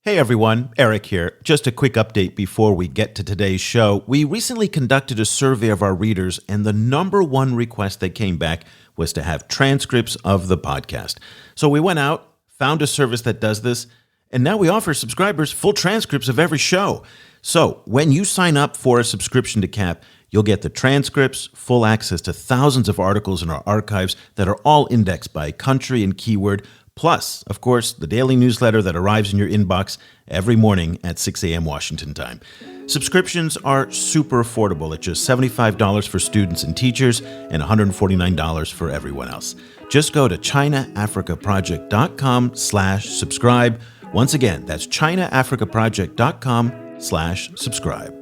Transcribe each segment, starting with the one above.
Hey everyone, Eric here. Just a quick update before we get to today's show. We recently conducted a survey of our readers, and the number one request that came back was to have transcripts of the podcast. So we went out, found a service that does this, and now we offer subscribers full transcripts of every show. So when you sign up for a subscription to CAP, you'll get the transcripts, full access to thousands of articles in our archives that are all indexed by country and keyword, plus, of course, the daily newsletter that arrives in your inbox every morning at 6 a.m. Washington time. Subscriptions are super affordable at just $75 for students and teachers and $149 for everyone else. Just go to ChinaAfricaProject.com/subscribe. Once again, that's ChinaAfricaProject.com/subscribe.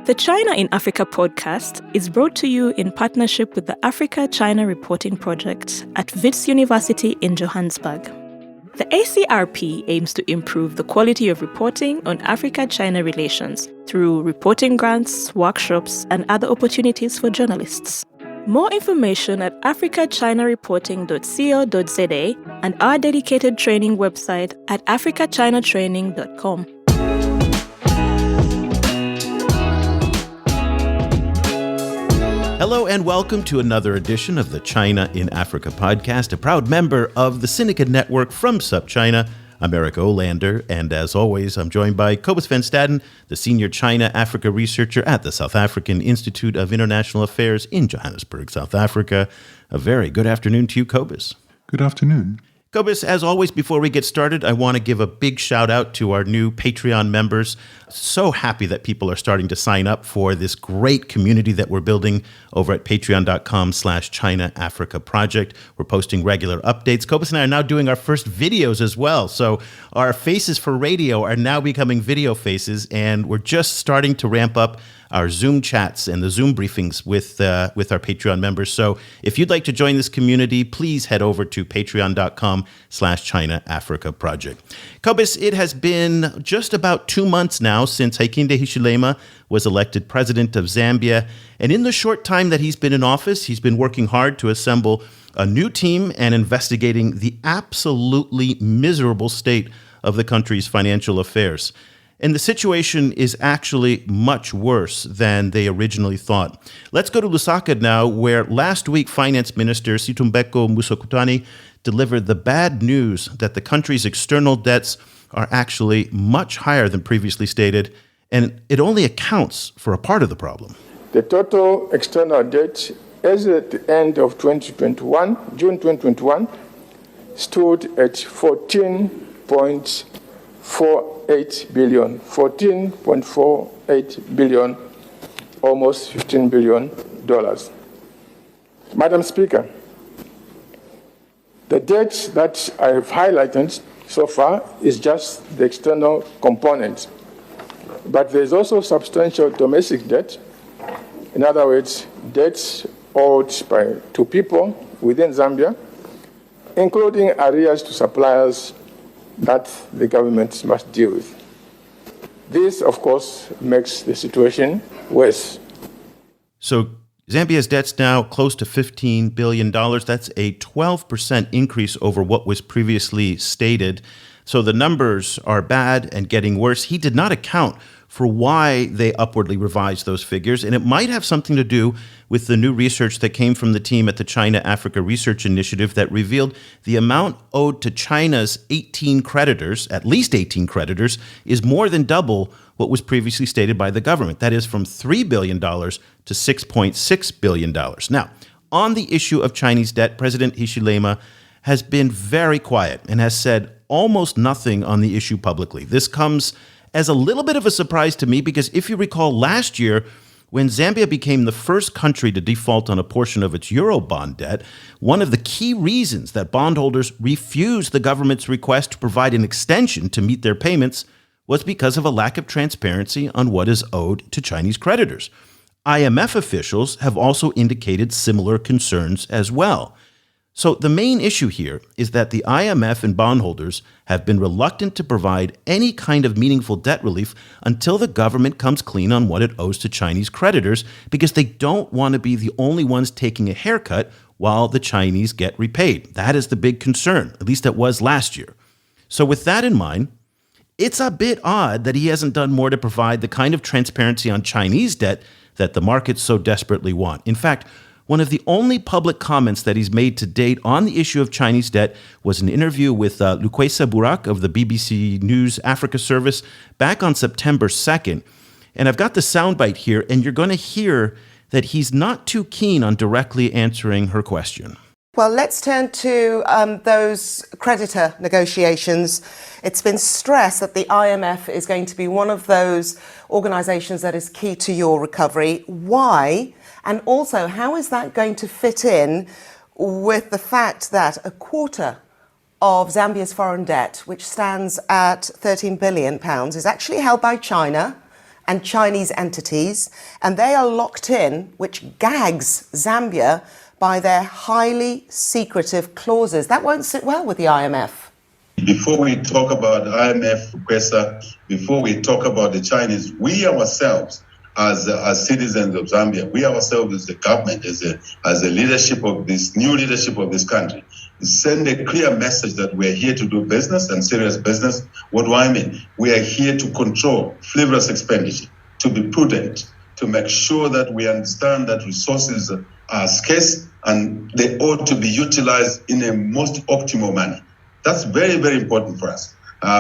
The China in Africa podcast is brought to you in partnership with the Africa-China Reporting Project at Wits University in Johannesburg. The ACRP aims to improve the quality of reporting on Africa-China relations through reporting grants, workshops, and other opportunities for journalists. More information at africachinareporting.co.za and our dedicated training website at africachinatraining.com. Hello and welcome to another edition of the China in Africa podcast, a proud member of the Syndicate Network from SupChina. I'm Eric Olander, and as always, I'm joined by Cobus van Staden, the senior China-Africa researcher at the South African Institute of International Affairs in Johannesburg, South Africa. A very good afternoon to you, Cobus. Good afternoon. Cobus, as always, before we get started, I want to give a big shout out to our new Patreon members. So happy that people are starting to sign up for this great community that we're building over at patreon.com/China Africa Project. We're posting regular updates. Cobus and I are now doing our first videos as well. So our faces for radio are now becoming video faces, and we're just starting to ramp up our Zoom chats and the Zoom briefings with our Patreon members. So if you'd like to join this community, please head over to patreon.com/China Africa Project. Cobus, it has been just about 2 months now since Hakainde Hichilema was elected president of Zambia. And in the short time that he's been in office, he's been working hard to assemble a new team and investigating the absolutely miserable state of the country's financial affairs. And the situation is actually much worse than they originally thought. Let's go to Lusaka now, where last week Finance Minister Situmbeko Musokutani delivered the bad news that the country's external debts are actually much higher than previously stated, and it only accounts for a part of the problem. The total external debt as at the end of June 2021, stood at 14.48 billion, almost $15 billion. Madam Speaker, the debt that I have highlighted so far is just the external component. But there's also substantial domestic debt. In other words, debts owed to people within Zambia, including arrears to suppliers that the government must deal with. This, of course, makes the situation worse. So Zambia's debt's now close to $15 billion. That's a 12% increase over what was previously stated. So the numbers are bad and getting worse. He did not account for why they upwardly revised those figures, and it might have something to do with the new research that came from the team at the China Africa Research Initiative that revealed the amount owed to China's 18 creditors, at least 18 creditors, is more than double what was previously stated by the government. That is from $3 billion to $6.6 billion. Now, on the issue of Chinese debt, President Hichilema has been very quiet and has said almost nothing on the issue publicly. This comes as a little bit of a surprise to me because if you recall last year, when Zambia became the first country to default on a portion of its Eurobond debt, one of the key reasons that bondholders refused the government's request to provide an extension to meet their payments was because of a lack of transparency on what is owed to Chinese creditors. IMF officials have also indicated similar concerns as well. So the main issue here is that the IMF and bondholders have been reluctant to provide any kind of meaningful debt relief until the government comes clean on what it owes to Chinese creditors, because they don't want to be the only ones taking a haircut while the Chinese get repaid. That is the big concern, at least it was last year. So with that in mind, It's a bit odd that he hasn't done more to provide the kind of transparency on Chinese debt that the markets so desperately want. In fact, one of the only public comments that he's made to date on the issue of Chinese debt was an interview with Lukwesa Burak of the BBC News Africa Service back on September 2nd. And I've got the soundbite here, and you're going to hear that he's not too keen on directly answering her question. Well, let's turn to those creditor negotiations. It's been stressed that the IMF is going to be one of those organisations that is key to your recovery. Why? And also, how is that going to fit in with the fact that a quarter of Zambia's foreign debt, which stands at £13 billion, is actually held by China and Chinese entities, and they are locked in, which gags Zambia by their highly secretive clauses. That won't sit well with the IMF. Before we talk about IMF, before we talk about the Chinese, we ourselves, as citizens of Zambia, we ourselves as the government, as the leadership of this new leadership of this country, send a clear message that we're here to do business and serious business. What do I mean? We are here to control frivolous expenditure, to be prudent, to make sure that we understand that resources are scarce and they ought to be utilized in a most optimal manner. That's very, very important for us.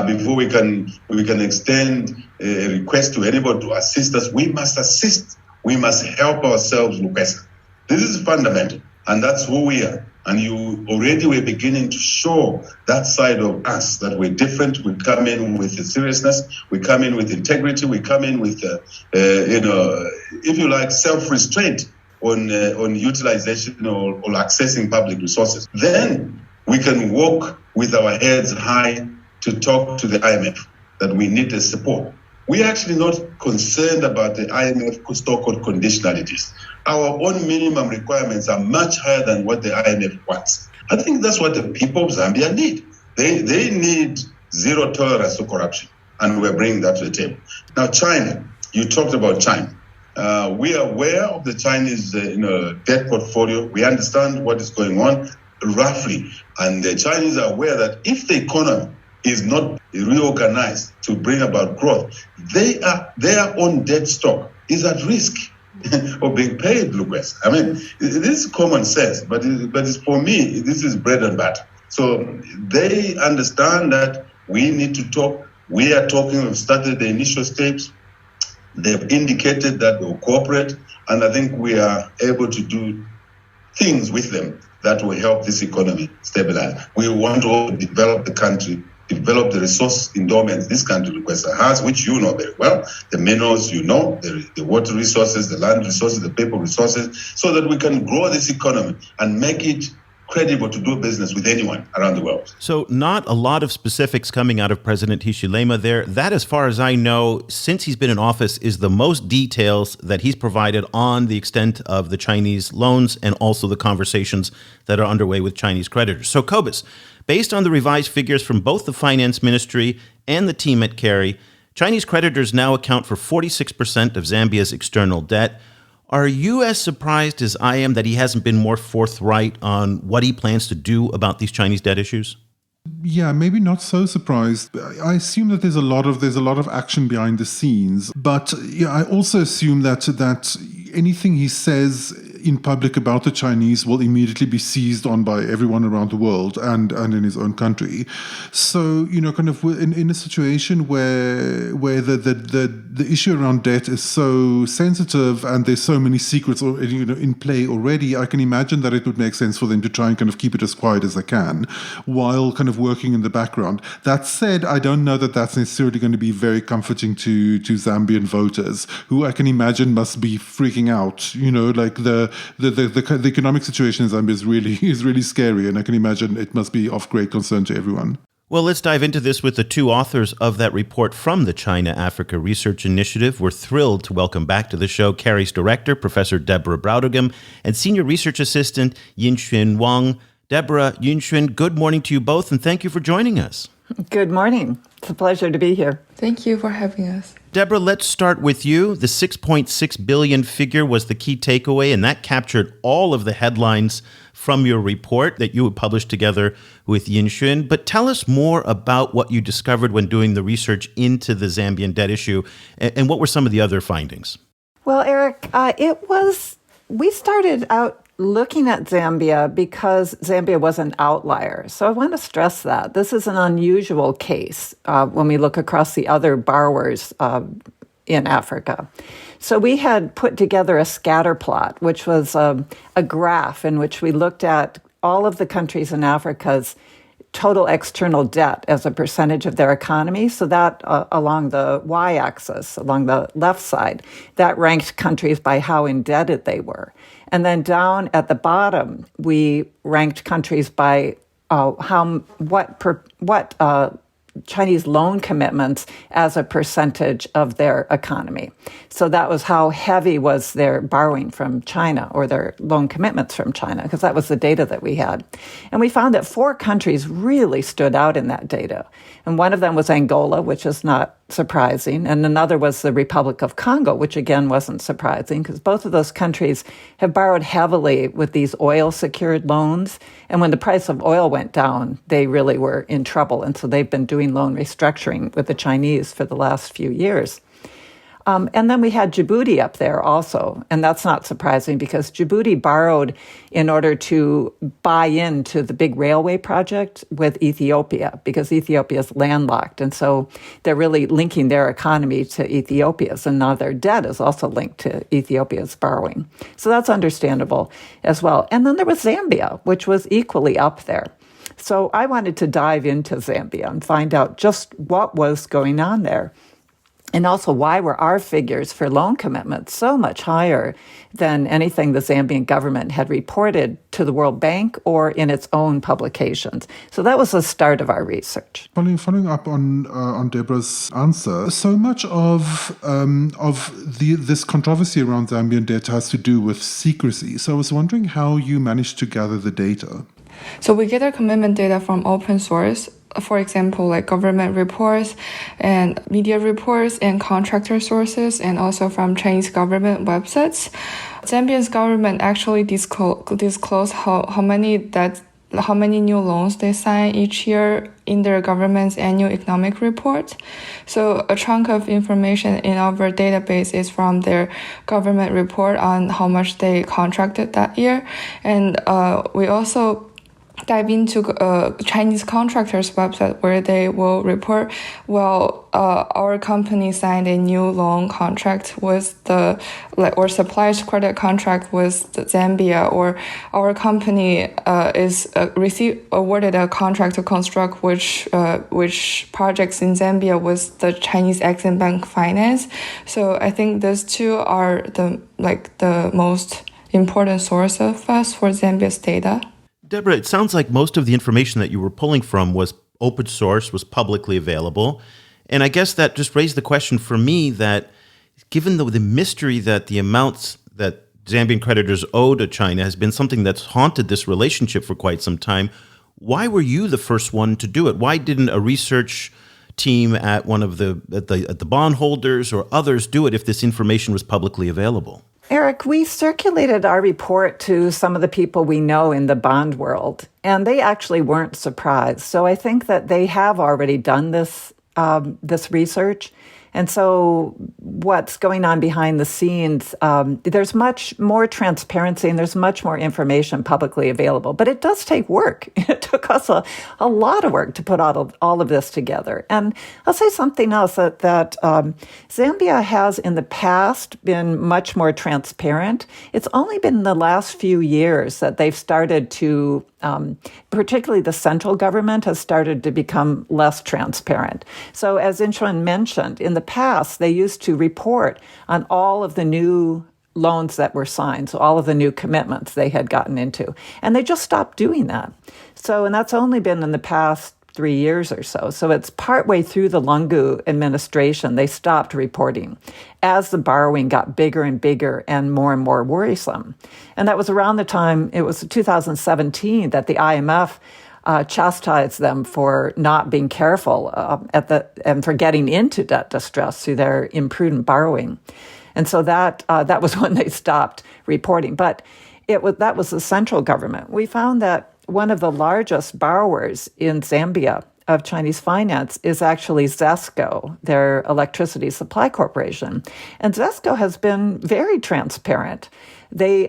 Before we can extend a request to anybody to assist us, we must assist. We must help ourselves, Lucas. This is fundamental, and that's who we are. And we're beginning to show that side of us, that we're different. We come in with seriousness. We come in with integrity. We come in with, if you like, self-restraint on utilization or accessing public resources. Then we can walk with our heads high to talk to the IMF that we need the support. We're actually not concerned about the IMF so-called conditionalities. Our own minimum requirements are much higher than what the IMF wants. I think that's what the people of Zambia need. They need zero tolerance to corruption, and we're bringing that to the table. Now, China, you talked about China. We are aware of the Chinese debt portfolio. We understand what is going on roughly, and the Chinese are aware that if the economy is not reorganized to bring about growth, their own debt stock is at risk of being paid, Lucas. I mean, this is common sense, but it's, for me, this is bread and butter. So they understand that we need to talk. We are talking, we've started the initial steps. They've indicated that they'll cooperate, and I think we are able to do things with them that will help this economy stabilize. We want to develop the country, develop the resource endowments this country has, which you know very well, the minerals, the water resources, the land resources, the people resources, so that we can grow this economy and make it credible to do business with anyone around the world. So not a lot of specifics coming out of President Hichilema there. That, as far as I know, since he's been in office, is the most details that he's provided on the extent of the Chinese loans and also the conversations that are underway with Chinese creditors. So, Cobus, based on the revised figures from both the Finance Ministry and the team at CARI, Chinese creditors now account for 46% of Zambia's external debt. Are you as surprised as I am that he hasn't been more forthright on what he plans to do about these Chinese debt issues? Yeah, maybe not so surprised. I assume that there's a lot of action behind the scenes, but yeah, I also assume that anything he says in public about the Chinese will immediately be seized on by everyone around the world and in his own country. So, kind of in a situation where the issue around debt is so sensitive and there's so many secrets in play already, I can imagine that it would make sense for them to try and kind of keep it as quiet as they can while kind of working in the background. That said, I don't know that that's necessarily going to be very comforting to Zambian voters, who I can imagine must be freaking out. Like the economic situation in Zambia is really scary, and I can imagine it must be of great concern to everyone. Well, let's dive into this with the two authors of that report from the China-Africa Research Initiative. We're thrilled to welcome back to the show CARI's director, Professor Deborah Brautigam, and senior research assistant Yinxuan Wang. Deborah, Yinxuan, good morning to you both, and thank you for joining us. Good morning. It's a pleasure to be here. Thank you for having us. Deborah, let's start with you. The 6.6 billion figure was the key takeaway, and that captured all of the headlines from your report that you had published together with Yinxuan. But tell us more about what you discovered when doing the research into the Zambian debt issue, and what were some of the other findings? Well, Eric, we started out looking at Zambia because Zambia was an outlier. So I want to stress that. This is an unusual case when we look across the other borrowers in Africa. So we had put together a scatter plot, which was a graph in which we looked at all of the countries in Africa's total external debt as a percentage of their economy. So that along the y-axis, along the left side, that ranked countries by how indebted they were. And then down at the bottom, we ranked countries by what Chinese loan commitments as a percentage of their economy. So that was how heavy was their borrowing from China or their loan commitments from China, because that was the data that we had. And we found that 4 countries really stood out in that data. And one of them was Angola, which is not surprising. And another was the Republic of Congo, which again wasn't surprising because both of those countries have borrowed heavily with these oil-secured loans. And when the price of oil went down, they really were in trouble. And so they've been doing loan restructuring with the Chinese for the last few years. And then we had Djibouti up there also. And that's not surprising because Djibouti borrowed in order to buy into the big railway project with Ethiopia because Ethiopia is landlocked. And so they're really linking their economy to Ethiopia's. And now their debt is also linked to Ethiopia's borrowing. So that's understandable as well. And then there was Zambia, which was equally up there. So I wanted to dive into Zambia and find out just what was going on there. And also, why were our figures for loan commitments so much higher than anything the Zambian government had reported to the World Bank or in its own publications? So that was the start of our research. Following up on Deborah's answer, so much of this controversy around Zambian debt has to do with secrecy. So I was wondering how you managed to gather the data. So we gather commitment data from open source, for example, like government reports and media reports and contractor sources, and also from Chinese government websites. Zambia's government actually disclose how many new loans they sign each year in their government's annual economic report. So a chunk of information in our database is from their government report on how much they contracted that year. And we also dive into Chinese contractors' website where they will report, our company signed a new loan contract with or supplier's credit contract with Zambia, or our company is awarded a contract to construct which projects in Zambia with the Chinese Exim Bank Finance. So I think those two are the most important source of us for Zambia's data. Deborah, it sounds like most of the information that you were pulling from was open source, was publicly available. And I guess that just raised the question for me that given the mystery that the amounts that Zambian creditors owe to China has been something that's haunted this relationship for quite some time, why were you the first one to do it? Why didn't a research team at one of the bondholders or others do it if this information was publicly available? Eric, we circulated our report to some of the people we know in the bond world, and they actually weren't surprised. So I think that they have already done this research. And so what's going on behind the scenes, there's much more transparency and there's much more information publicly available. But it does take work. It took us a lot of work to put all of this together. And I'll say something else that Zambia has in the past been much more transparent. It's only been in the last few years that they've started to particularly the central government has started to become less transparent. So as Yinxuan mentioned, in the past, they used to report on all of the new loans that were signed, so all of the new commitments they had gotten into. And they just stopped doing that. So, and that's only been in the past 3 years or so. So it's partway through the Lungu administration, they stopped reporting as the borrowing got bigger and bigger and more worrisome. And that was around the time, it was 2017, that the IMF chastised them for not being careful and for getting into debt distress through their imprudent borrowing. And so that was when they stopped reporting. But that was the central government. We found that one of the largest borrowers in Zambia of Chinese finance is actually ZESCO, their electricity supply corporation. And ZESCO has been very transparent. They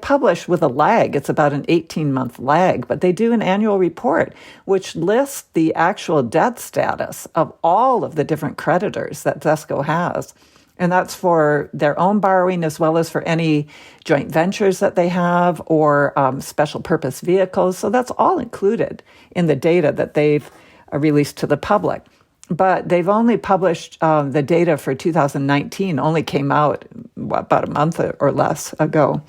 publish with a lag. It's about an 18-month lag, but they do an annual report which lists the actual debt status of all of the different creditors that ZESCO has. And that's for their own borrowing as well as for any joint ventures that they have or special purpose vehicles. So that's all included in the data that they've released to the public. But they've only published the data for 2019, only came out about a month or less ago.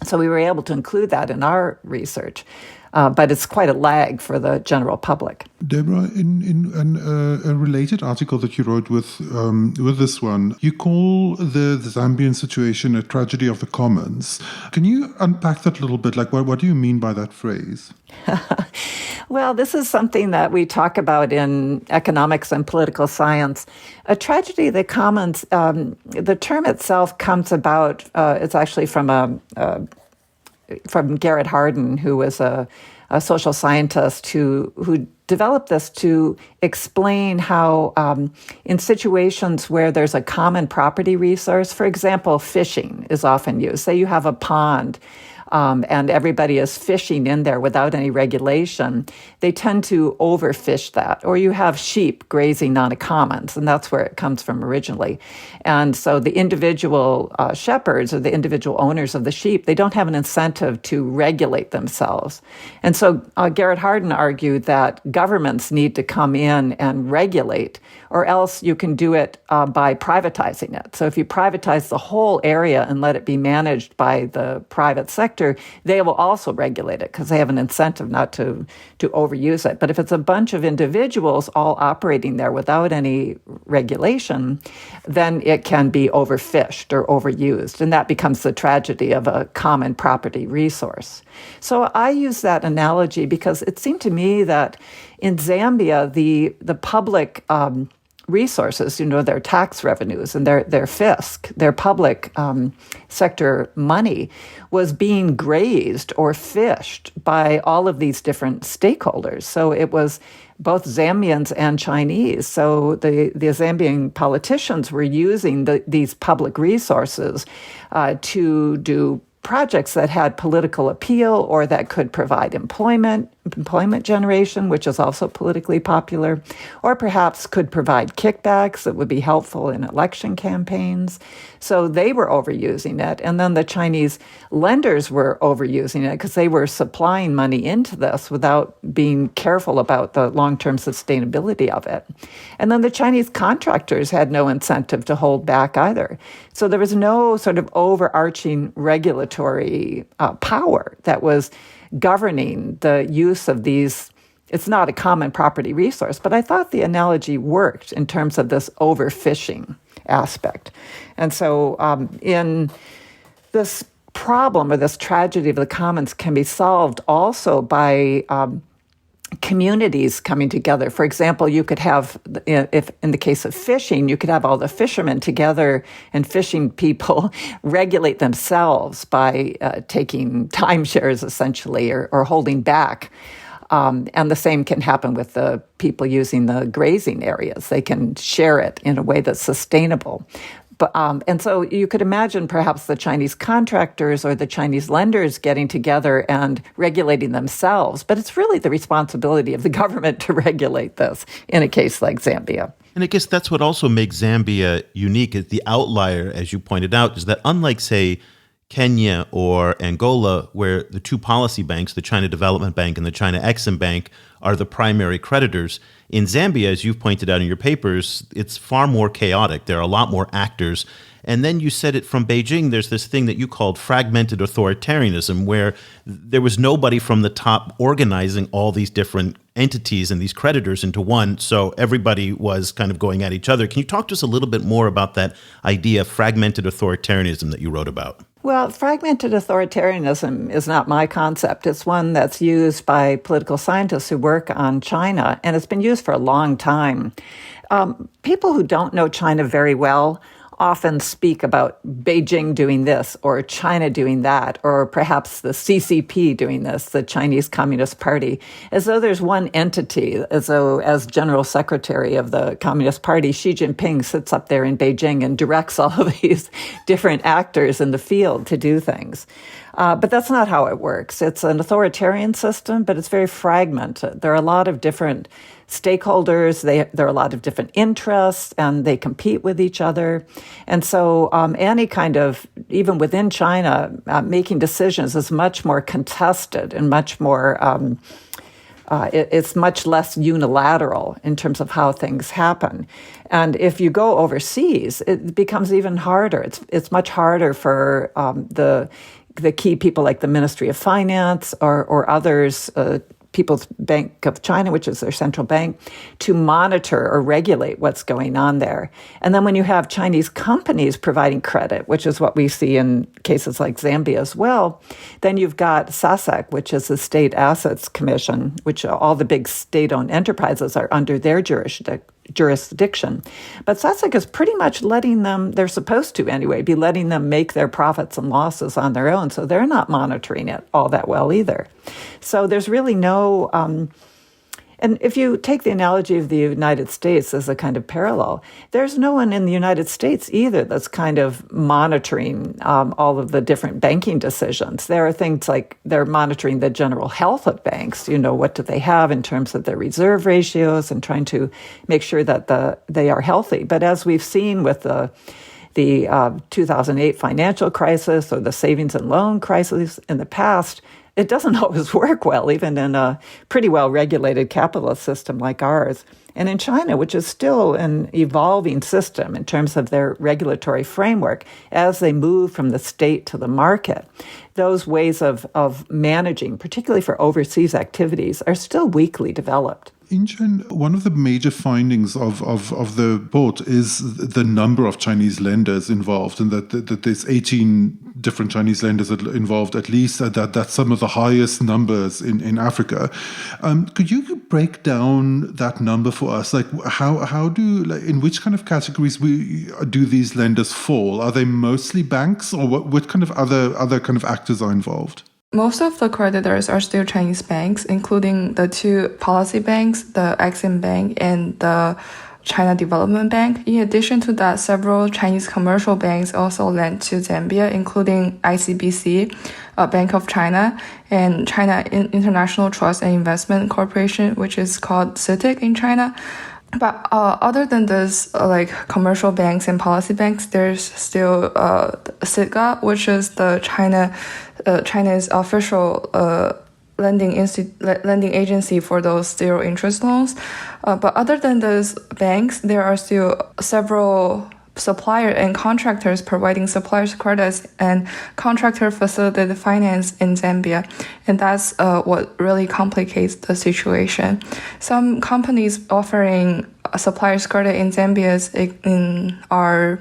So we were able to include that in our research. But it's quite a lag for the general public. Deborah, in a related article that you wrote with this one, you call the Zambian situation a tragedy of the commons. Can you unpack that a little bit? Like, what do you mean by that phrase? Well, this is something that we talk about in economics and political science. A tragedy of the commons, the term itself comes about, it's actually from Garrett Hardin, who was a social scientist who developed this to explain how in situations where there's a common property resource, for example, fishing is often used. Say you have a pond and everybody is fishing in there without any regulation, they tend to overfish that. Or you have sheep grazing on a commons, and that's where it comes from originally. And so the individual shepherds or the individual owners of the sheep, they don't have an incentive to regulate themselves. And so Garrett Hardin argued that governments need to come in and regulate, or else you can do it by privatizing it. So if you privatize the whole area and let it be managed by the private sector, they will also regulate it because they have an incentive not to overuse it. But if it's a bunch of individuals all operating there without any regulation, then it can be overfished or overused, and that becomes the tragedy of a common property resource. So I use that analogy because it seemed to me that in Zambia, the public resources, their tax revenues and their fisc, their public sector money was being grazed or fished by all of these different stakeholders. So it was both Zambians and Chinese. So the Zambian politicians were using these public resources to do projects that had political appeal or that could provide employment generation, which is also politically popular, or perhaps could provide kickbacks that would be helpful in election campaigns. So they were overusing it. And then the Chinese lenders were overusing it because they were supplying money into this without being careful about the long-term sustainability of it. And then the Chinese contractors had no incentive to hold back either. So there was no sort of overarching regulatory power that was governing the use of these. It's not a common property resource, but I thought the analogy worked in terms of this overfishing aspect. And so in this problem or this tragedy of the commons can be solved also by communities coming together. For example, you could have, if in the case of fishing, you could have all the fishermen together and fishing people regulate themselves by taking timeshares essentially or holding back. And the same can happen with the people using the grazing areas. They can share it in a way that's sustainable. But, and so you could imagine perhaps the Chinese contractors or the Chinese lenders getting together and regulating themselves. But it's really the responsibility of the government to regulate this in a case like Zambia. And I guess that's what also makes Zambia unique. The outlier, as you pointed out, is that unlike, say, Kenya or Angola, where the two policy banks, the China Development Bank and the China Exim Bank, are the primary creditors. In Zambia, as you've pointed out in your papers, it's far more chaotic. There are a lot more actors. And then you said it from Beijing, there's this thing that you called fragmented authoritarianism, where there was nobody from the top organizing all these different entities and these creditors into one. So everybody was kind of going at each other. Can you talk to us a little bit more about that idea of fragmented authoritarianism that you wrote about? Well, fragmented authoritarianism is not my concept. It's one that's used by political scientists who work on China, and it's been used for a long time. People who don't know China very well often speak about Beijing doing this or China doing that, or perhaps the CCP doing this, the Chinese Communist Party, as though there's one entity, as though as General Secretary of the Communist Party, Xi Jinping sits up there in Beijing and directs all of these different actors in the field to do things. But that's not how it works. It's an authoritarian system, but it's very fragmented. There are a lot of different stakeholders, there are a lot of different interests, and they compete with each other. And so any kind of, even within China, making decisions is much more contested and much more, it's much less unilateral in terms of how things happen. And if you go overseas, it becomes even harder. It's much harder for the key people like the Ministry of Finance or others, People's Bank of China, which is their central bank, to monitor or regulate what's going on there. And then when you have Chinese companies providing credit, which is what we see in cases like Zambia as well, then you've got SASAC, which is the State Assets Commission, which all the big state-owned enterprises are under their jurisdiction. But SASAC is pretty much letting them, they're supposed to anyway, be letting them make their profits and losses on their own. So they're not monitoring it all that well either. So there's really no, and if you take the analogy of the United States as a kind of parallel, there's no one in the United States either that's kind of monitoring all of the different banking decisions. There are things like they're monitoring the general health of banks. You know, what do they have in terms of their reserve ratios and trying to make sure that they are healthy. But as we've seen with the 2008 financial crisis or the savings and loan crisis in the past, it doesn't always work well, even in a pretty well-regulated capitalist system like ours. And in China, which is still an evolving system in terms of their regulatory framework, as they move from the state to the market, those ways of managing, particularly for overseas activities, are still weakly developed. Yinxuan, one of the major findings of the report is the number of Chinese lenders involved, and that there's 18 different Chinese lenders involved, at least, that's some of the highest numbers in Africa. Could you break down that number for us? Like, in which kind of categories do these lenders fall? Are they mostly banks, or what kind of other kind of actors are involved? Most of the creditors are still Chinese banks, including the two policy banks, the Exim Bank and the China Development Bank. In addition to that, several Chinese commercial banks also lend to Zambia, including ICBC, Bank of China, and China International Trust and Investment Corporation, which is called CITIC in China. But other than this, like commercial banks and policy banks, there's still CITGA, which is the China's official lending agency for those zero interest loans. But other than those banks, there are still several supplier and contractors providing suppliers credits and contractor facilitated finance in Zambia. And that's what really complicates the situation. Some companies offering suppliers credit in Zambia are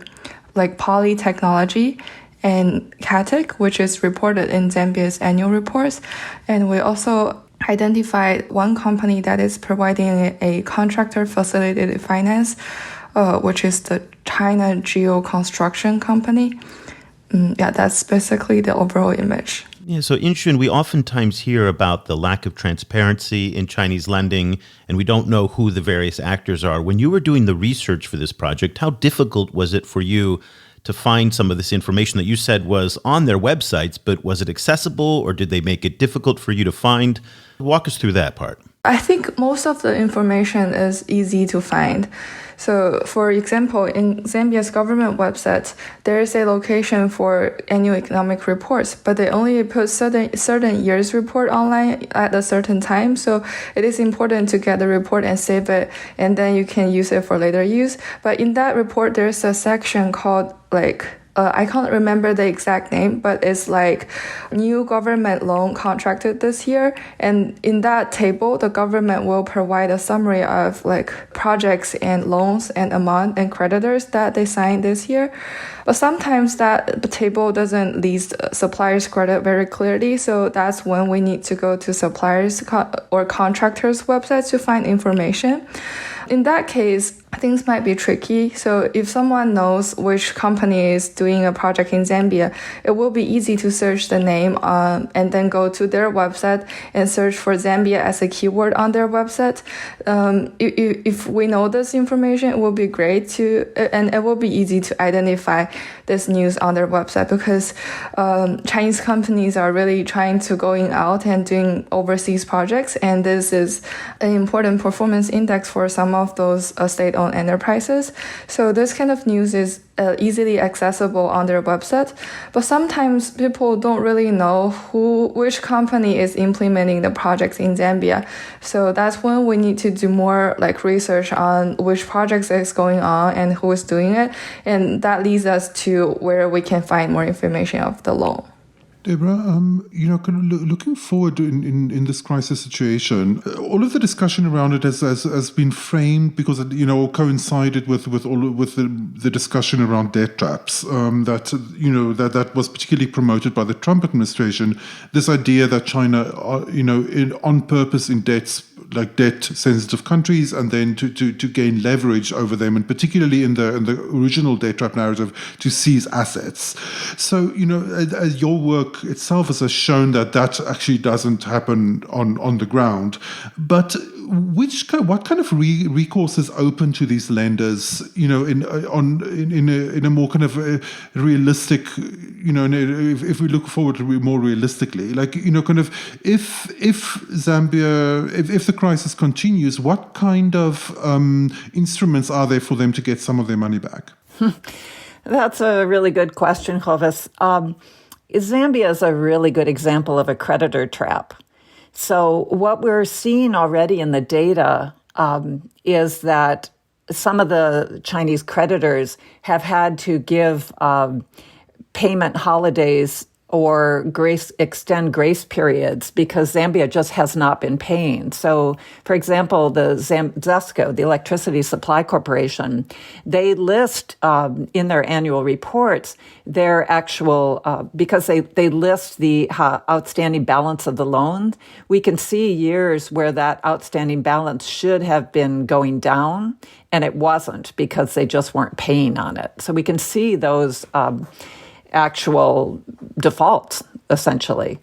like Poly Technology and CATIC, which is reported in Zambia's annual reports. And we also identified one company that is providing a contractor facilitated finance, which is the China Geo Construction Company. That's basically the overall image. Yeah, so Yinxuan, we oftentimes hear about the lack of transparency in Chinese lending, and we don't know who the various actors are. When you were doing the research for this project, how difficult was it for you to find some of this information that you said was on their websites, but was it accessible, or did they make it difficult for you to find? Walk us through that part. I think most of the information is easy to find. So, for example, in Zambia's government website, there is a location for annual economic reports, but they only put certain years' report online at a certain time. So it is important to get the report and save it, and then you can use it for later use. But in that report, there's a section called I can't remember the exact name, but it's like new government loan contracted this year. And in that table, the government will provide a summary of like projects and loans and amount and creditors that they signed this year. But sometimes that table doesn't list suppliers' credit very clearly. So that's when we need to go to suppliers or contractors' websites to find information. In that case, things might be tricky. So if someone knows which company is doing a project in Zambia, it will be easy to search the name and then go to their website and search for Zambia as a keyword on their website. If we know this information, it will be great and it will be easy to identify this news on their website because Chinese companies are really trying to going out and doing overseas projects, and this is an important performance index for some of those state-owned enterprises. So this kind of news is easily accessible on their website, but sometimes people don't really know which company is implementing the projects in Zambia. So that's when we need to do more like research on which projects is going on and who is doing it, and that leads us to where we can find more information of the loan. Deborah, kind of looking forward in this crisis situation, all of the discussion around it has been framed because it coincided with the discussion around debt traps that was particularly promoted by the Trump administration. This idea that China, on purpose indebts like debt-sensitive countries, and then to gain leverage over them, and particularly in the original debt trap narrative, to seize assets. So, your work itself has shown that actually doesn't happen on the ground. But what kind of recourse is open to these lenders? In a more kind of realistic, if we look forward more realistically, kind of if Zambia, if the crisis continues, what kind of instruments are there for them to get some of their money back? That's a really good question, Cobus. Zambia is a really good example of a creditor trap. So what we're seeing already in the data is that some of the Chinese creditors have had to give payment holidays or extend grace periods because Zambia just has not been paying. So, for example, the ZESCO, the Electricity Supply Corporation, they list in their annual reports their actual, because they list the outstanding balance of the loan. We can see years where that outstanding balance should have been going down, and it wasn't because they just weren't paying on it. So we can see those actual defaults, essentially,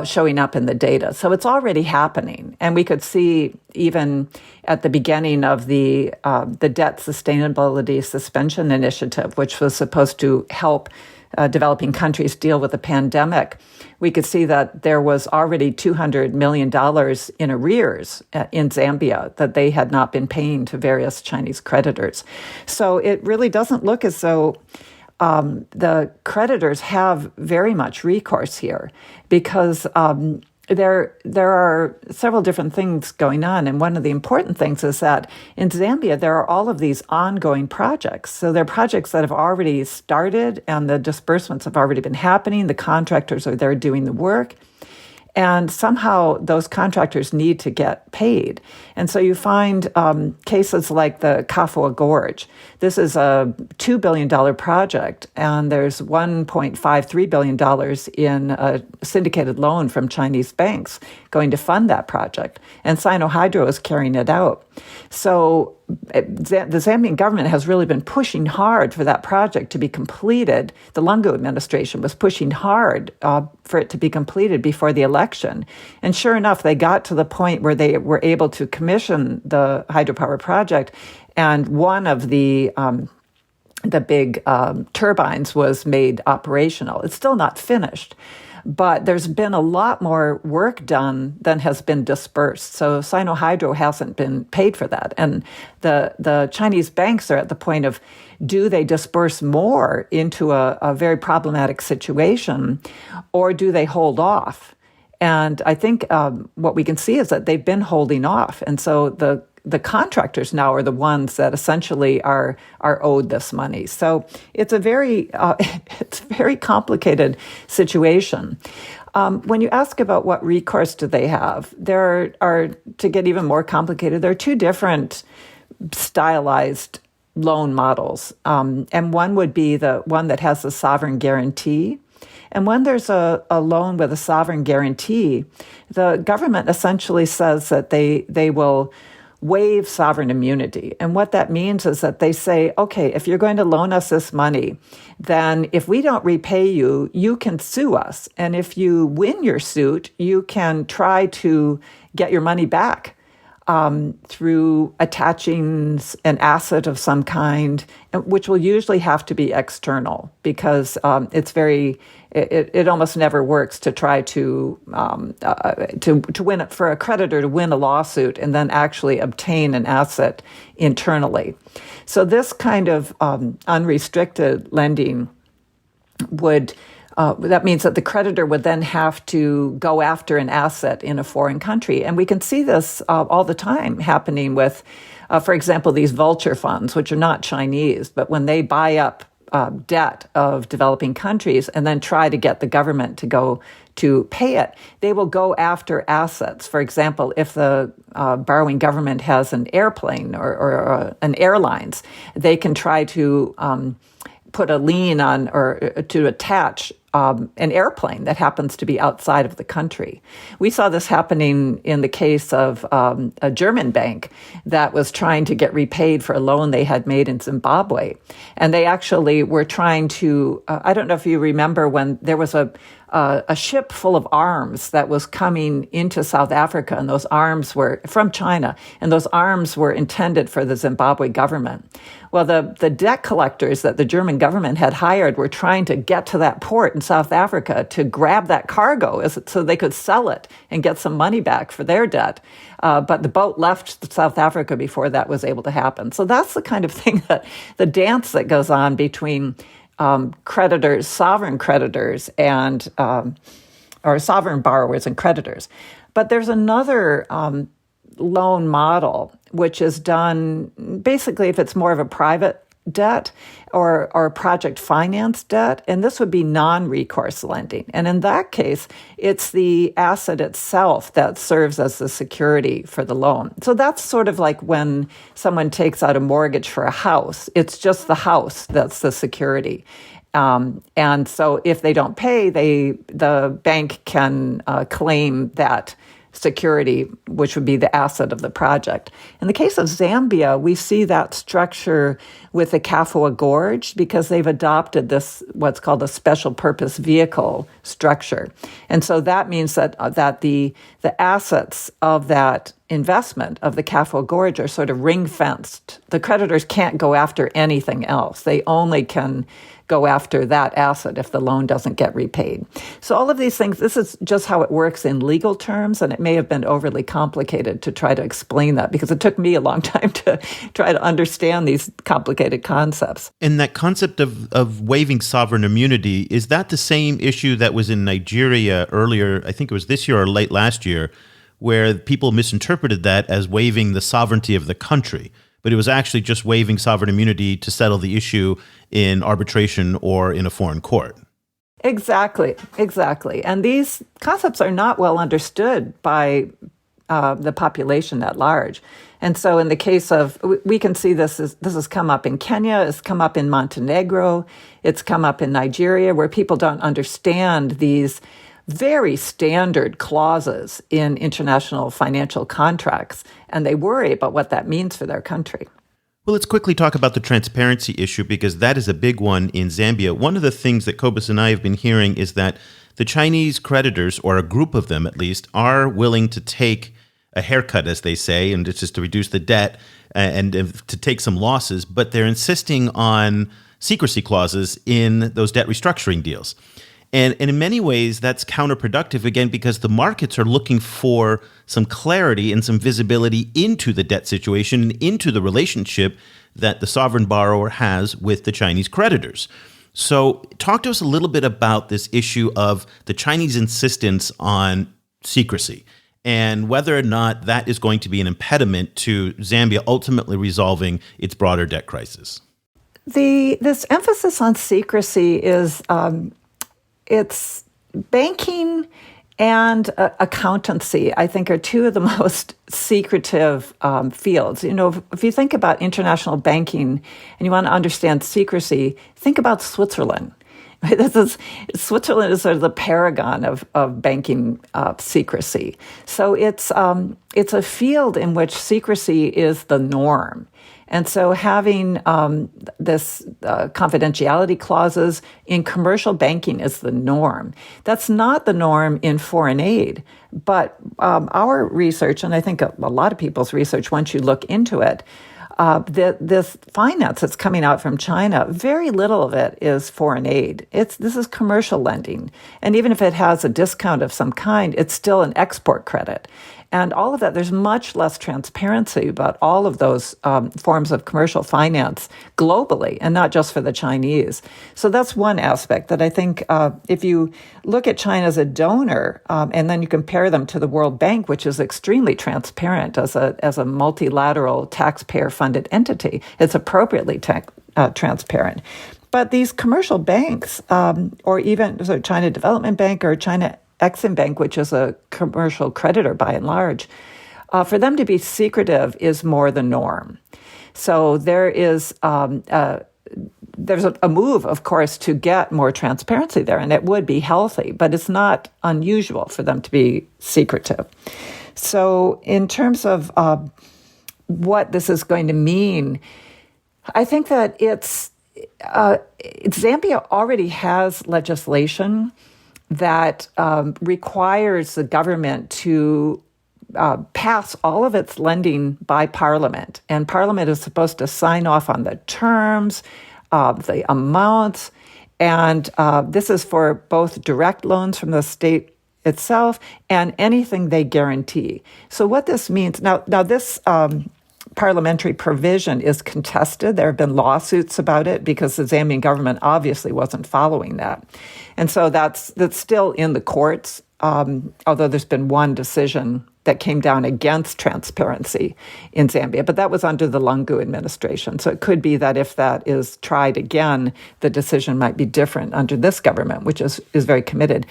showing up in the data. So it's already happening. And we could see even at the beginning of the Debt Sustainability Suspension Initiative, which was supposed to help developing countries deal with the pandemic, we could see that there was already $200 million in arrears in Zambia that they had not been paying to various Chinese creditors. So it really doesn't look as though the creditors have very much recourse here because there are several different things going on. And one of the important things is that in Zambia, there are all of these ongoing projects. So there are projects that have already started and the disbursements have already been happening. The contractors are there doing the work. And somehow those contractors need to get paid. And so you find cases like the Kafua Gorge. This is a $2 billion project, and there's $1.53 billion in a syndicated loan from Chinese banks going to fund that project. And Sino-Hydro is carrying it out. So the Zambian government has really been pushing hard for that project to be completed. The Lungu administration was pushing hard for it to be completed before the election. And sure enough, they got to the point where they were able to commission the hydropower project. And one of the big turbines was made operational. It's still not finished. But there's been a lot more work done than has been dispersed. So Sinohydro hasn't been paid for that. And the Chinese banks are at the point of, do they disperse more into a very problematic situation, or do they hold off? And I think what we can see is that they've been holding off. And so the contractors now are the ones that essentially are owed this money. So it's a very complicated situation. When you ask about what recourse do they have, there are, to get even more complicated, there are two different stylized loan models. And one would be the one that has the sovereign guarantee. And when there's a loan with a sovereign guarantee, the government essentially says that they will waive sovereign immunity. And what that means is that they say, okay, if you're going to loan us this money, then if we don't repay you, you can sue us. And if you win your suit, you can try to get your money back through attaching an asset of some kind, which will usually have to be external, because it almost never works to try to win it, for a creditor to win a lawsuit and then actually obtain an asset internally. So this kind of unrestricted lending would that means that the creditor would then have to go after an asset in a foreign country. And we can see this all the time happening with, for example, these vulture funds, which are not Chinese, but when they buy up debt of developing countries and then try to get the government to go to pay it, they will go after assets. For example, if the borrowing government has an airplane or an airlines, they can try to put a lien on or to attach an airplane that happens to be outside of the country. We saw this happening in the case of a German bank that was trying to get repaid for a loan they had made in Zimbabwe. And they actually were trying to, I don't know if you remember when there was a ship full of arms that was coming into South Africa, and those arms were from China, and those arms were intended for the Zimbabwe government. Well, the debt collectors that the German government had hired were trying to get to that port in South Africa to grab that cargo so they could sell it and get some money back for their debt. But the boat left South Africa before that was able to happen. So that's the kind of thing that the dance that goes on between creditors, sovereign creditors, and or sovereign borrowers and creditors. But there's another loan model, which is done basically if it's more of a private debt or project finance debt, and this would be non-recourse lending. And in that case, it's the asset itself that serves as the security for the loan. So that's sort of like when someone takes out a mortgage for a house. It's just the house that's the security. And so if they don't pay, the bank can claim that security, which would be the asset of the project. In the case of Zambia, we see that structure with the Kafua Gorge because they've adopted this, what's called a special purpose vehicle structure. And so that means that the assets of that investment of the Kafua Gorge are sort of ring-fenced. The creditors can't go after anything else. They only can go after that asset if the loan doesn't get repaid. So all of these things, this is just how it works in legal terms, and it may have been overly complicated to try to explain that because it took me a long time to try to understand these complicated concepts. And that concept of waiving sovereign immunity, is that the same issue that was in Nigeria earlier, I think it was this year or late last year, where people misinterpreted that as waiving the sovereignty of the country? But it was actually just waiving sovereign immunity to settle the issue in arbitration or in a foreign court. Exactly. And these concepts are not well understood by the population at large. And so in the case of, we can see this has come up in Kenya, it's come up in Montenegro, it's come up in Nigeria, where people don't understand these very standard clauses in international financial contracts, and they worry about what that means for their country. Well, let's quickly talk about the transparency issue, because that is a big one in Zambia. One of the things that Cobus and I have been hearing is that the Chinese creditors, or a group of them at least, are willing to take a haircut, as they say, and it's just to reduce the debt and to take some losses, but they're insisting on secrecy clauses in those debt restructuring deals. And in many ways, that's counterproductive, again, because the markets are looking for some clarity and some visibility into the debt situation and into the relationship that the sovereign borrower has with the Chinese creditors. So talk to us a little bit about this issue of the Chinese insistence on secrecy and whether or not that is going to be an impediment to Zambia ultimately resolving its broader debt crisis. This emphasis on secrecy is it's banking and accountancy, I think, are two of the most secretive fields. You know, if you think about international banking and you want to understand secrecy, think about Switzerland. Switzerland is sort of the paragon of banking secrecy. So it's a field in which secrecy is the norm. And so having this confidentiality clauses in commercial banking is the norm. That's not the norm in foreign aid. But our research, and I think a lot of people's research, once you look into it, this finance that's coming out from China, very little of it is foreign aid. This is commercial lending. And even if it has a discount of some kind, it's still an export credit. And all of that, there's much less transparency about all of those forms of commercial finance globally, and not just for the Chinese. So that's one aspect that I think if you look at China as a donor, and then you compare them to the World Bank, which is extremely transparent as a multilateral taxpayer-funded entity, it's appropriately transparent. But these commercial banks, or even China Development Bank or China Exim Bank, which is a commercial creditor by and large, for them to be secretive is more the norm. So there's a move, of course, to get more transparency there, and it would be healthy, but it's not unusual for them to be secretive. So in terms of what this is going to mean, I think that Zambia already has legislation that requires the government to pass all of its lending by Parliament. And Parliament is supposed to sign off on the terms, the amounts, and this is for both direct loans from the state itself and anything they guarantee. So what this means, now this parliamentary provision is contested. There have been lawsuits about it because the Zambian government obviously wasn't following that. And so that's still in the courts, although there's been one decision that came down against transparency in Zambia, but that was under the Lungu administration. So it could be that if that is tried again, the decision might be different under this government, which is very committed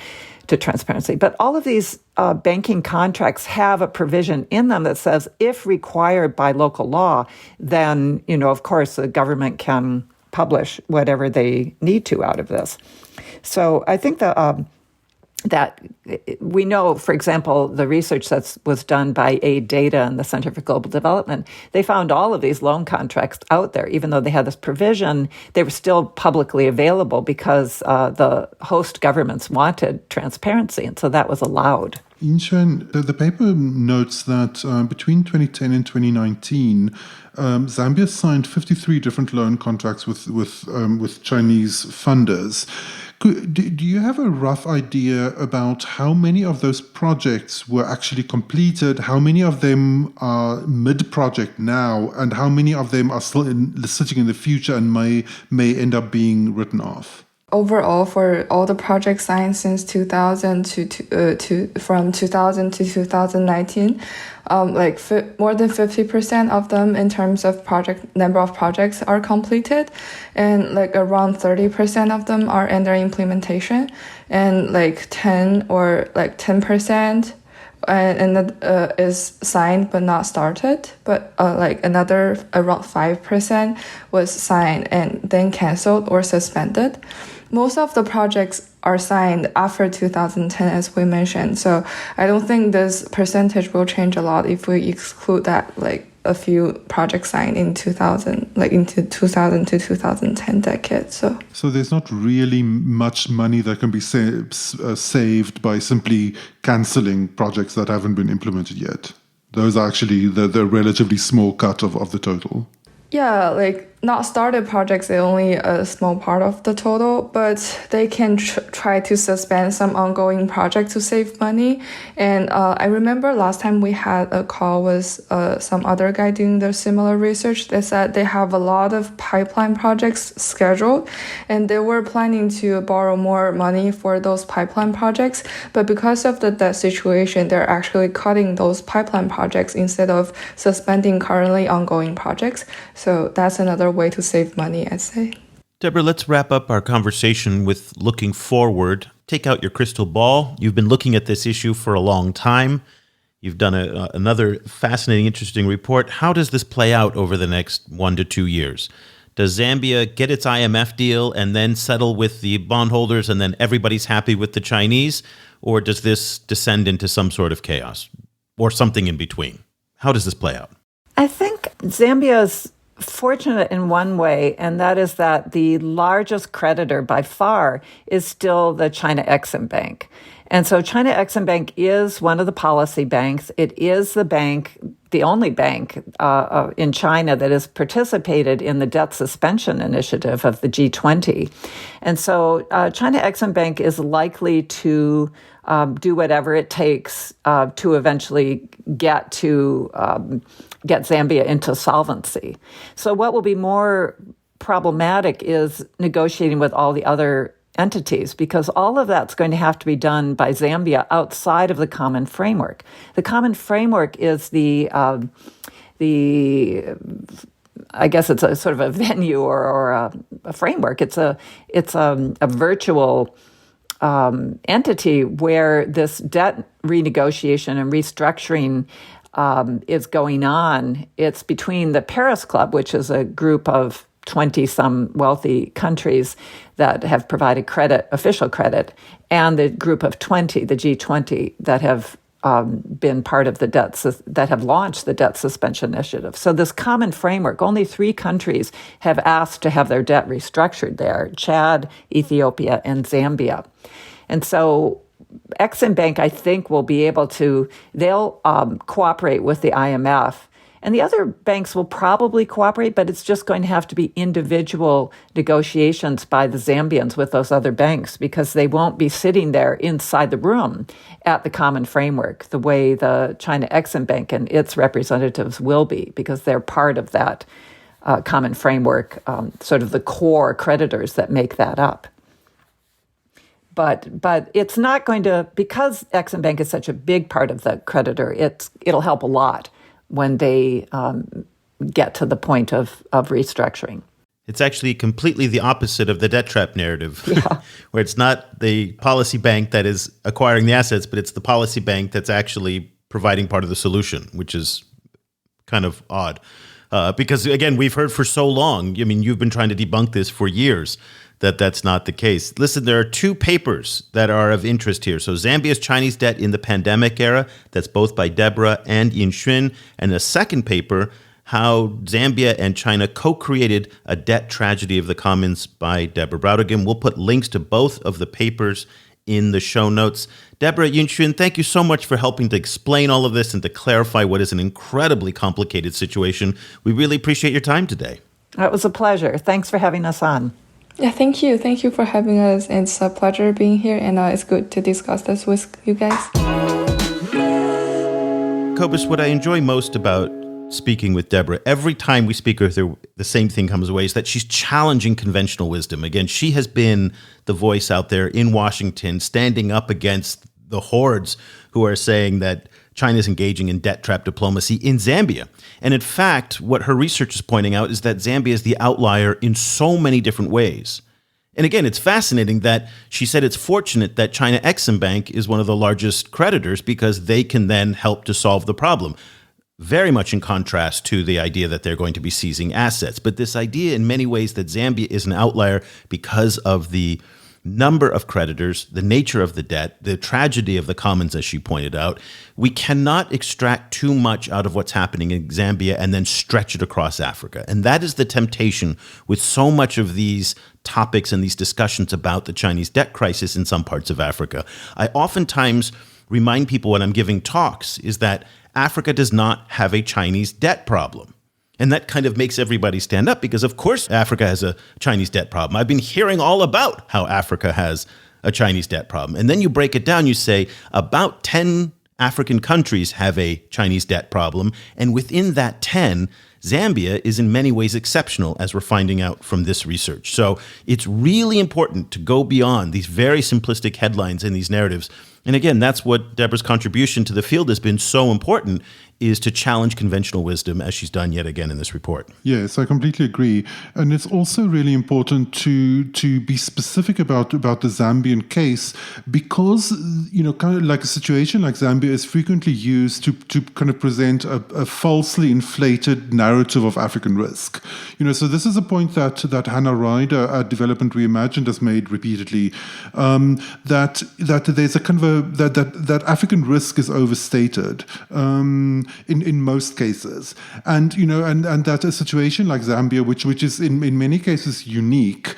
to transparency. But all of these banking contracts have a provision in them that says if required by local law, then, of course, the government can publish whatever they need to out of this. So I think that we know, for example, the research that was done by Aid Data and the Center for Global Development, they found all of these loan contracts out there. Even though they had this provision, they were still publicly available because the host governments wanted transparency, and so that was allowed. Yinxuan, the paper notes that between 2010 and 2019, Zambia signed 53 different loan contracts with Chinese funders. Do you have a rough idea about how many of those projects were actually completed, how many of them are mid-project now, and how many of them are still sitting in the future and may end up being written off? Overall, for all the projects signed since 2000 from 2000 to 2019, more than 50% of them in terms of number of projects are completed, and around 30% of them are under implementation, and 10% is signed but not started, but another around 5% was signed and then canceled or suspended. Most of the projects are signed after 2010, as we mentioned. So I don't think this percentage will change a lot if we exclude that a few projects signed in 2000, into 2000 to 2010 decade. So there's not really much money that can be saved by simply cancelling projects that haven't been implemented yet. Those are actually the relatively small cut of the total. Yeah, not started projects is only a small part of the total, but they can try to suspend some ongoing projects to save money. And I remember last time we had a call with some other guy doing the similar research. They said they have a lot of pipeline projects scheduled, and they were planning to borrow more money for those pipeline projects. But because of the debt situation, they're actually cutting those pipeline projects instead of suspending currently ongoing projects. So that's another way to save money, I'd say. Deborah, let's wrap up our conversation with looking forward. Take out your crystal ball. You've been looking at this issue for a long time. You've done another fascinating, interesting report. How does this play out over the next 1 to 2 years? Does Zambia get its IMF deal and then settle with the bondholders and then everybody's happy with the Chinese? Or does this descend into some sort of chaos or something in between? How does this play out? I think Zambia's fortunate in one way, and that is that the largest creditor by far is still the China Exim Bank. And so China Exim Bank is one of the policy banks. It is the bank, the only bank in China that has participated in the debt suspension initiative of the G20. And so China Exim Bank is likely to do whatever it takes to eventually get Zambia into solvency. So what will be more problematic is negotiating with all the other entities, because all of that's going to have to be done by Zambia outside of the common framework. The common framework is I guess it's a sort of a venue or a framework. It's a virtual entity where this debt renegotiation and restructuring is going on. It's between the Paris Club, which is a group of 20-some wealthy countries that have provided credit, official credit, and the group of 20, the G20, that have been part of the that have launched the debt suspension initiative. So this common framework, only 3 countries have asked to have their debt restructured there: Chad, Ethiopia, and Zambia. And so Exim Bank, I think, will be able to, they'll cooperate with the IMF. And the other banks will probably cooperate, but it's just going to have to be individual negotiations by the Zambians with those other banks, because they won't be sitting there inside the room at the common framework the way the China Exim Bank and its representatives will be, because they're part of that common framework, sort of the core creditors that make that up. But it's not going to, because Exim Bank is such a big part of the creditor, it'll help a lot when they get to the point of restructuring. It's actually completely the opposite of the debt trap narrative, where it's not the policy bank that is acquiring the assets, but it's the policy bank that's actually providing part of the solution, which is kind of odd. Because, again, we've heard for so long, I mean, you've been trying to debunk this for years, that that's not the case. Listen, there are 2 papers that are of interest here. So Zambia's Chinese debt in the pandemic era, that's both by Deborah and Yinxuan, and a second paper, how Zambia and China co-created a debt tragedy of the commons, by Deborah Brautigam. We'll put links to both of the papers in the show notes. Deborah, Yinxuan, thank you so much for helping to explain all of this and to clarify what is an incredibly complicated situation. We really appreciate your time today. It was a pleasure. Thanks for having us on. Yeah, thank you. Thank you for having us. It's a pleasure being here, and it's good to discuss this with you guys. Cobus, what I enjoy most about speaking with Deborah, every time we speak with her, the same thing comes away, is that she's challenging conventional wisdom. Again, she has been the voice out there in Washington, standing up against the hordes who are saying that China's engaging in debt trap diplomacy in Zambia. And in fact, what her research is pointing out is that Zambia is the outlier in so many different ways. And again, it's fascinating that she said it's fortunate that China Exim Bank is one of the largest creditors, because they can then help to solve the problem. Very much in contrast to the idea that they're going to be seizing assets. But this idea in many ways that Zambia is an outlier because of the number of creditors, the nature of the debt, the tragedy of the commons, as she pointed out, we cannot extract too much out of what's happening in Zambia and then stretch it across Africa. And that is the temptation with so much of these topics and these discussions about the Chinese debt crisis in some parts of Africa. I oftentimes remind people when I'm giving talks is that Africa does not have a Chinese debt problem. And that kind of makes everybody stand up because, of course, Africa has a Chinese debt problem. I've been hearing all about how Africa has a Chinese debt problem. And then you break it down, you say about 10 African countries have a Chinese debt problem. And within that 10, Zambia is in many ways exceptional, as we're finding out from this research. So it's really important to go beyond these very simplistic headlines and these narratives. And again, that's what Deborah's contribution to the field has been so important, is to challenge conventional wisdom, as she's done yet again in this report. Yes, I completely agree. And it's also really important to be specific about the Zambian case, because, kind of like a situation like Zambia is frequently used to kind of present a falsely inflated narrative of African risk. So this is a point that Hannah Ryder at Development Reimagined has made repeatedly, that there's a kind of that African risk is overstated. In most cases, and that a situation like Zambia, which is in many cases unique,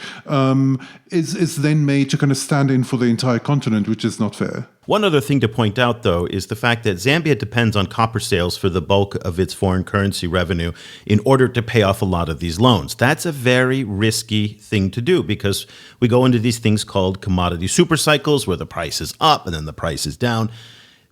is then made to kind of stand in for the entire continent, which is not fair. One other thing to point out, though, is the fact that Zambia depends on copper sales for the bulk of its foreign currency revenue in order to pay off a lot of these loans. That's a very risky thing to do because we go into these things called commodity super cycles where the price is up and then the price is down.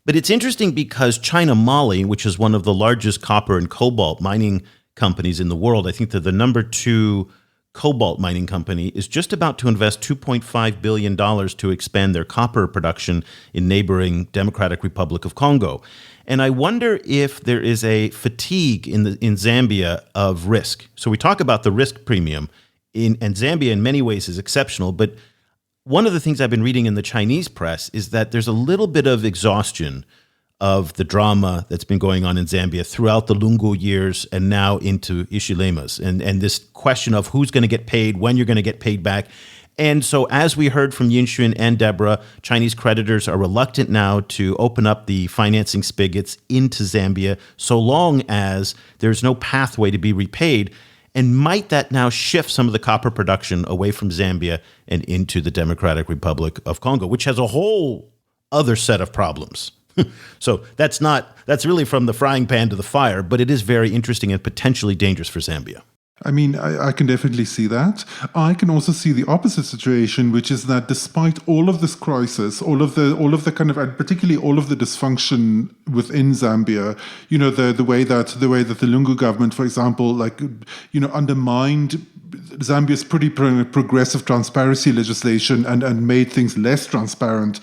But it's interesting because China Moly, which is one of the largest copper and cobalt mining companies in the world, I think they're the number 2 cobalt mining company, is just about to invest $2.5 billion to expand their copper production in neighboring Democratic Republic of Congo. And I wonder if there is a fatigue in Zambia of risk. So we talk about the risk premium, and Zambia in many ways is exceptional, but one of the things I've been reading in the Chinese press is that there's a little bit of exhaustion of the drama that's been going on in Zambia throughout the Lungu years and now into Ishilemas, and this question of who's going to get paid, when you're going to get paid back. And so as we heard from Yinxuan and Deborah, Chinese creditors are reluctant now to open up the financing spigots into Zambia so long as there's no pathway to be repaid. And might that now shift some of the copper production away from Zambia and into the Democratic Republic of Congo, which has a whole other set of problems? So that's really from the frying pan to the fire, but it is very interesting and potentially dangerous for Zambia. I mean, I can definitely see that. I can also see the opposite situation, which is that despite all of this crisis, all of the kind of, and particularly all of the dysfunction within Zambia, the way that the Lungu government, for example, undermined Zambia's pretty progressive transparency legislation and made things less transparent.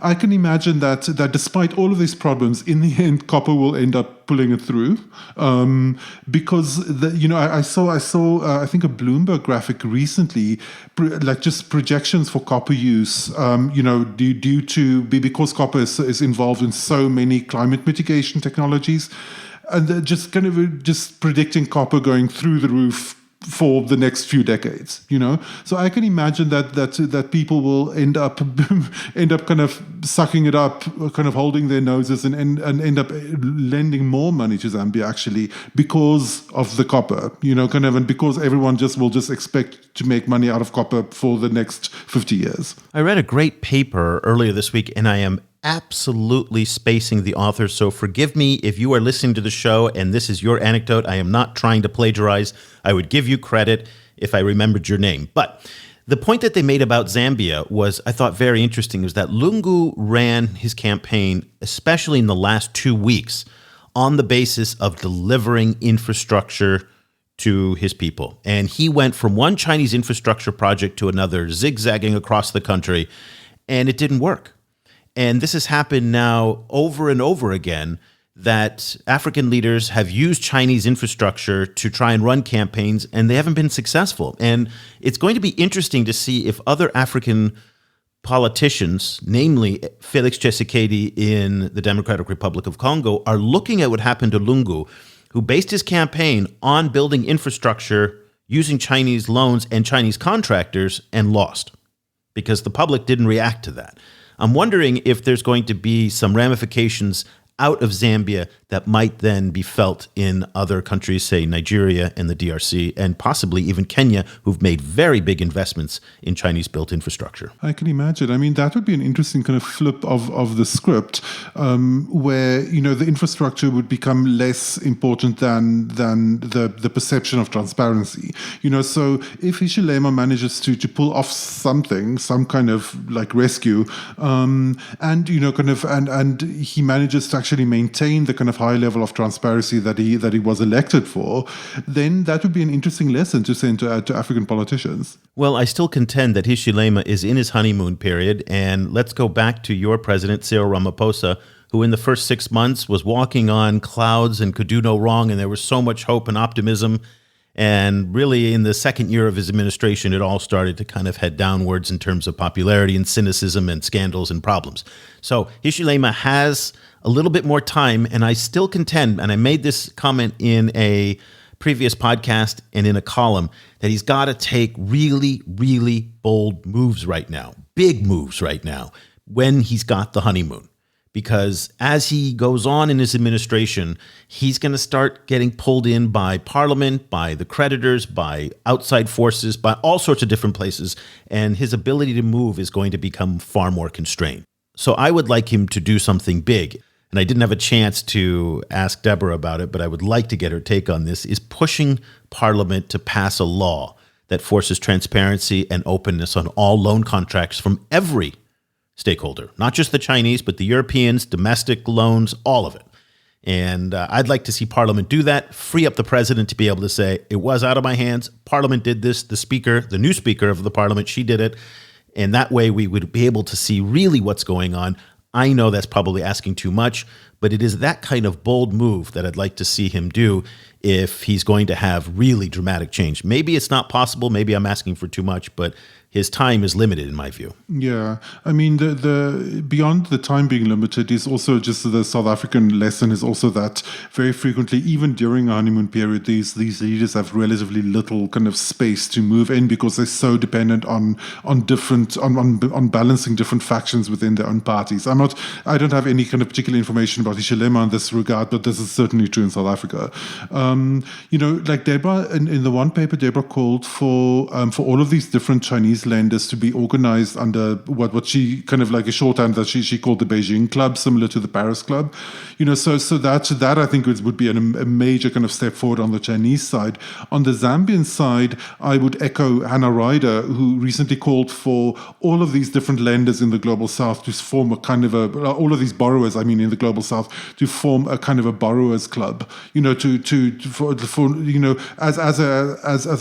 I can imagine that despite all of these problems, in the end, copper will end up pulling it through, because I saw I think a Bloomberg graphic recently, just projections for copper use, because copper is involved in so many climate mitigation technologies, and just predicting copper going through the roof for the next few decades, So I can imagine that people will end up kind of sucking it up, kind of holding their noses and end up lending more money to Zambia actually because of the copper, and because everyone will just expect to make money out of copper for the next 50 years. I read a great paper earlier this week, and I am absolutely spacing the author, so forgive me if you are listening to the show and this is your anecdote. I am not trying to plagiarize. I would give you credit if I remembered your name. But the point that they made about Zambia was, I thought, very interesting, was that Lungu ran his campaign, especially in the last 2 weeks, on the basis of delivering infrastructure to his people. And he went from one Chinese infrastructure project to another, zigzagging across the country, and it didn't work. And this has happened now over and over again, that African leaders have used Chinese infrastructure to try and run campaigns, and they haven't been successful. And it's going to be interesting to see if other African politicians, namely Felix Tshisekedi in the Democratic Republic of Congo, are looking at what happened to Lungu, who based his campaign on building infrastructure using Chinese loans and Chinese contractors and lost because the public didn't react to that. I'm wondering if there's going to be some ramifications out of Zambia that might then be felt in other countries, say Nigeria and the DRC, and possibly even Kenya, who've made very big investments in Chinese-built infrastructure. I can imagine. I mean, that would be an interesting kind of flip of the script, where, the infrastructure would become less important than the perception of transparency. So if Hichilema manages to pull off something, some kind of like rescue, and he manages to actually maintain the kind of high level of transparency that he was elected for, then that would be an interesting lesson to send to African politicians. Well, I still contend that Hichilema is in his honeymoon period, and let's go back to your president, Cyril Ramaphosa, who in the first 6 months was walking on clouds and could do no wrong, and there was so much hope and optimism. And really, in the second year of his administration, it all started to kind of head downwards in terms of popularity and cynicism and scandals and problems. So Hichilema has a little bit more time, and I still contend, and I made this comment in a previous podcast and in a column, that he's got to take really, really bold moves right now, big moves right now, when he's got the honeymoon. Because as he goes on in his administration, he's going to start getting pulled in by Parliament, by the creditors, by outside forces, by all sorts of different places, and his ability to move is going to become far more constrained. So I would like him to do something big, and I didn't have a chance to ask Deborah about it, but I would like to get her take on this, is pushing Parliament to pass a law that forces transparency and openness on all loan contracts from every stakeholder, not just the Chinese, but the Europeans, domestic loans, all of it. And I'd like to see Parliament do that, free up the president to be able to say, it was out of my hands, Parliament did this, the new speaker of the Parliament, she did it. And that way we would be able to see really what's going on. I know that's probably asking too much, but it is that kind of bold move that I'd like to see him do if he's going to have really dramatic change. Maybe it's not possible, maybe I'm asking for too much, but his time is limited in my view. Yeah, I mean, the beyond the time being limited is also just the South African lesson is also that very frequently, even during a honeymoon period, these leaders have relatively little kind of space to move in because they're so dependent on balancing different factions within their own parties. I don't have any kind of particular information about Hichilema in this regard, but this is certainly true in South Africa. Like Deborah in the one paper, Deborah called for all of these different Chinese lenders to be organized under what she kind of like a shorthand that she called the Beijing Club, similar to the Paris Club. So that I think would be a major kind of step forward on the Chinese side. On the Zambian side, I would echo Hannah Ryder, who recently called for all of these different lenders in the Global South to form a kind of all of these borrowers, in the Global South, to form a kind of a borrowers club, as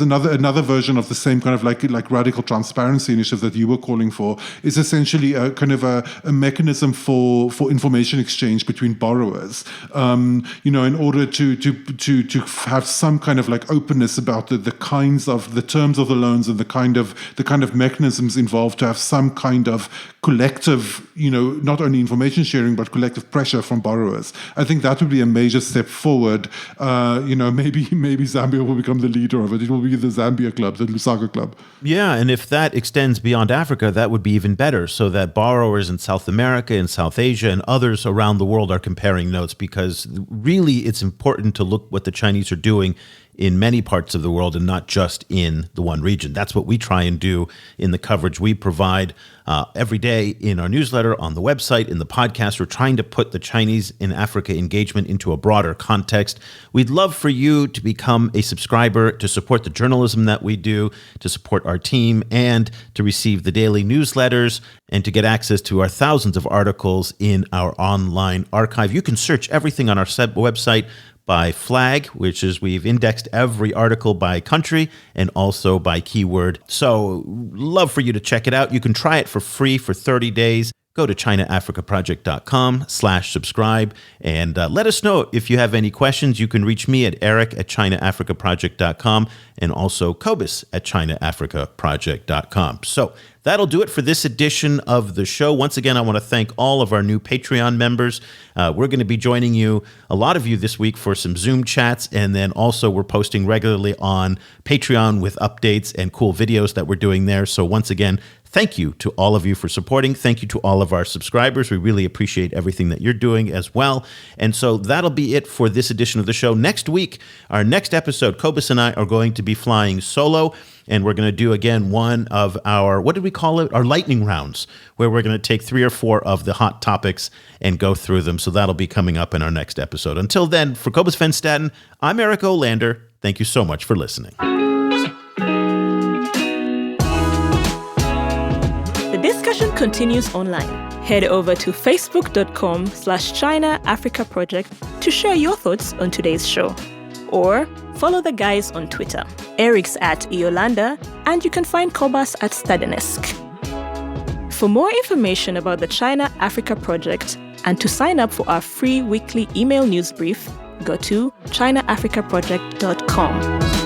another version of the same kind of like radical transparency initiative that you were calling for, is essentially a kind of a mechanism for information exchange between borrowers, in order to have some kind of like openness about the kinds of the terms of the loans and the kind of mechanisms involved to have some kind of collective, not only information sharing but collective pressure from borrowers. I think that would be a major step forward. Maybe Zambia will become the leader of it. It will be the Zambia Club, the Lusaka Club. Yeah, and if that extends beyond Africa, that would be even better, so that borrowers in South America and South Asia and others around the world are comparing notes, because really it's important to look what the Chinese are doing in many parts of the world and not just in the one region. That's what we try and do in the coverage we provide every day in our newsletter, on the website, in the podcast. We're trying to put the Chinese in Africa engagement into a broader context. We'd love for you to become a subscriber, to support the journalism that we do, to support our team, and to receive the daily newsletters, and to get access to our thousands of articles in our online archive. You can search everything on our website by flag, which is we've indexed every article by country and also by keyword. So love for you to check it out. You can try it for free for 30 days. Go to ChinaAfricaProject.com/subscribe and let us know if you have any questions. You can reach me at eric@ChinaAfricaProject.com and also Cobus at ChinaAfricaProject.com. So that'll do it for this edition of the show. Once again, I want to thank all of our new Patreon members. We're going to be joining you, a lot of you this week, for some Zoom chats. And then also we're posting regularly on Patreon with updates and cool videos that we're doing there. So once again, Thank you to all of you for supporting. Thank you to all of our subscribers. We really appreciate everything that you're doing as well. And so that'll be it for this edition of the show. Next week, our next episode, Cobus and I are going to be flying solo. And we're going to do, again, one of our, what did we call it? Our lightning rounds, where we're going to take 3 or 4 of the hot topics and go through them. So that'll be coming up in our next episode. Until then, for Cobus Fenstaden, I'm Eric Olander. Thank you so much for listening. The discussion continues online. Head over to facebook.com/China Africa Project to share your thoughts on today's show. Or follow the guys on Twitter. Eric's at Eolanda, and you can find Cobus at Stadenesque. For more information about the China Africa Project and to sign up for our free weekly email news brief, go to chinaafricaproject.com.